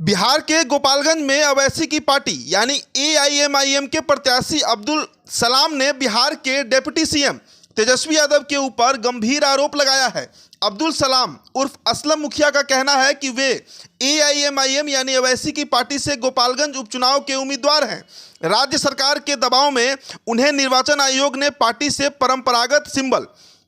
बिहार के गोपालगंज में अवैसी की पार्टी यानी एआईएमआईएम के प्रत्याशी अब्दुल सलाम ने बिहार के डिप्टी सीएम तेजस्वी यादव के ऊपर गंभीर आरोप लगाया है। अब्दुल सलाम उर्फ असलम मुखिया का कहना है कि वे एआईएमआईएम यानी अवैसी की पार्टी से गोपालगंज उपचुनाव के उम्मीदवार हैं। राज्य सरकार के दबाव में उन्हें निर्वाचन आयोग ने पार्टी से परंपरागत सिंबल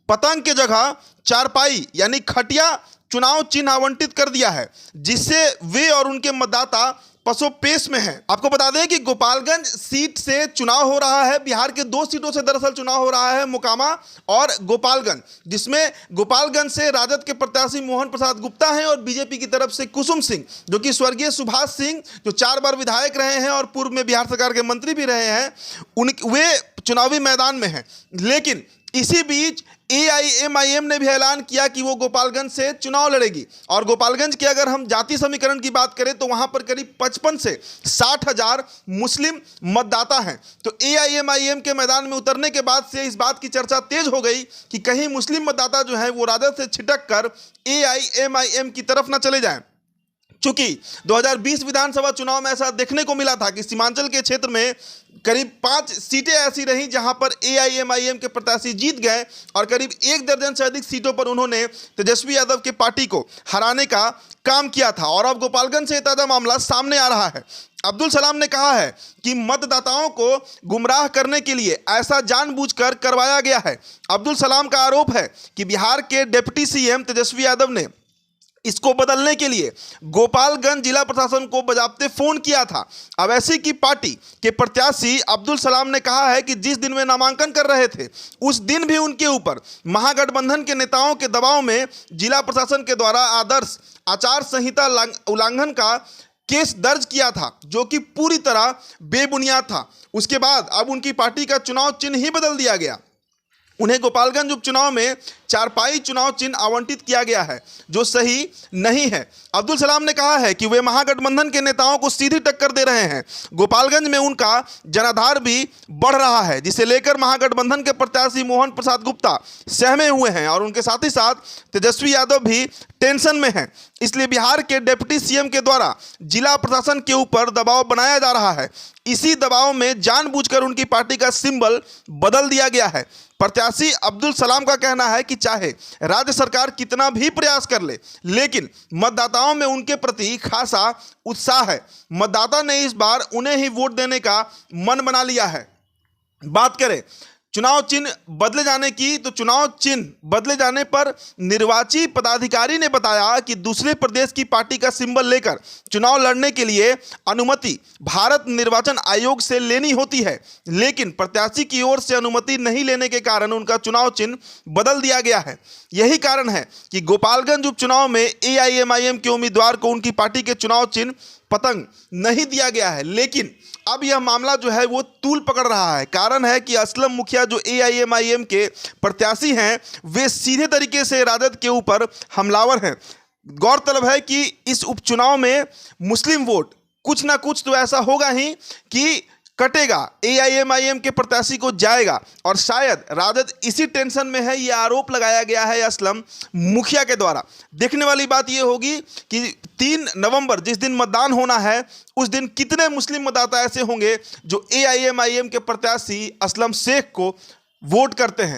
पतंग के जगह चारपाई यानी खटिया चुनाव चिन्ह आवंटित कर दिया है, जिससे वे और उनके मतदाता पसोपेश में हैं। आपको बता दें कि गोपालगंज सीट से चुनाव हो रहा है। बिहार के 2 सीटों से दरअसल चुनाव हो रहा है, मोकामा और गोपालगंज, जिसमें गोपालगंज से राजद के प्रत्याशी मोहन प्रसाद गुप्ता हैं और बीजेपी की तरफ से कुसुम सिंह, जो कि स्वर्गीय सुभाष सिंह जो 4 बार विधायक रहे हैं और पूर्व में बिहार सरकार के मंत्री भी रहे हैं, वे चुनावी मैदान में हैं। लेकिन इसी बीच एआईएमआईएम ने भी ऐलान किया कि वो गोपालगंज से चुनाव लड़ेगी। और गोपालगंज के अगर हम जाति समीकरण की बात करें तो वहां पर करीब 55 से 60 हजार मुस्लिम मतदाता हैं। तो एआईएमआईएम के मैदान में उतरने के बाद से इस बात की चर्चा तेज हो गई कि कहीं मुस्लिम मतदाता जो है वो राजद से छिटक कर एआईएमआईएम की तरफ न चले जाएं। चूंकि 2020 विधानसभा चुनाव में ऐसा देखने को मिला था कि सीमांचल के क्षेत्र में करीब 5 सीटें ऐसी रहीं जहां पर एआईएमआईएम के प्रत्याशी जीत गए और करीब 1 दर्जन से अधिक सीटों पर उन्होंने तेजस्वी यादव के पार्टी को हराने का काम किया था। और अब गोपालगंज से ताजा मामला सामने आ रहा है। अब्दुल सलाम ने कहा है कि मतदाताओं को गुमराह करने के लिए ऐसा जानबूझकर करवाया गया है। अब्दुल सलाम का आरोप है कि बिहार के डिप्टी सीएम तेजस्वी यादव ने इसको बदलने के लिए गोपालगंज जिला प्रशासन को बजाबते फोन किया था। अवैसी की पार्टी के प्रत्याशी अब्दुल सलाम ने कहा है कि जिस दिन वे नामांकन कर रहे थे उस दिन भी उनके ऊपर महागठबंधन के नेताओं के दबाव में जिला प्रशासन के द्वारा आदर्श आचार संहिता उल्लंघन का केस दर्ज किया था, जो कि पूरी तरह बेबुनियाद था। उसके बाद अब उनकी पार्टी का चुनाव चिन्ह ही बदल दिया गया। उन्हें गोपालगंज उपचुनाव में चारपाई चुनाव चिन्ह आवंटित किया गया है, जो सही नहीं है। अब्दुल सलाम ने कहा है कि वे महागठबंधन के नेताओं को सीधी टक्कर दे रहे हैं। गोपालगंज में उनका जनाधार भी बढ़ रहा है, जिसे लेकर महागठबंधन के प्रत्याशी मोहन प्रसाद गुप्ता सहमे हुए हैं और उनके साथ ही साथ तेजस्वी यादव भी टेंशन में हैं। इसलिए बिहार के डिप्टी सीएम के द्वारा जिला प्रशासन के ऊपर दबाव बनाया जा रहा है। इसी दबाव में जानबूझकर उनकी पार्टी का सिंबल बदल दिया गया है। प्रत्याशी अब्दुल सलाम का कहना है कि चाहे राज्य सरकार कितना भी प्रयास कर ले, लेकिन मतदाताओं में उनके प्रति खासा उत्साह है। मतदाता ने इस बार उन्हें ही वोट देने का मन बना लिया है। बात करें चुनाव चिन्ह बदले जाने की, तो चुनाव चिन्ह बदले जाने पर निर्वाची पदाधिकारी ने बताया कि दूसरे प्रदेश की पार्टी का सिंबल लेकर चुनाव लड़ने के लिए अनुमति भारत निर्वाचन आयोग से लेनी होती है, लेकिन प्रत्याशी की ओर से अनुमति नहीं लेने के कारण उनका चुनाव चिन्ह बदल दिया गया है। यही कारण है कि गोपालगंज उपचुनाव में एआईएमआईएम के उम्मीदवार को उनकी पार्टी के चुनाव चिन्ह पतंग नहीं दिया गया है। लेकिन अब यह मामला जो है वो तूल पकड़ रहा है। कारण है कि असलम मुखिया जो एआईएमआईएम के प्रत्याशी हैं, वे सीधे तरीके से राजद के ऊपर हमलावर हैं। गौरतलब है कि इस उपचुनाव में मुस्लिम वोट कुछ ना कुछ तो ऐसा होगा ही कि कटेगा, एआईएमआईएम के प्रत्याशी को जाएगा। और शायद राजद इसी टेंशन में है, ये आरोप लगाया गया है असलम मुखिया के द्वारा। देखने वाली बात ये होगी कि 3 नवंबर जिस दिन मतदान होना है उस दिन कितने मुस्लिम मतदाता ऐसे होंगे जो एआईएमआईएम के प्रत्याशी असलम शेख को वोट करते हैं।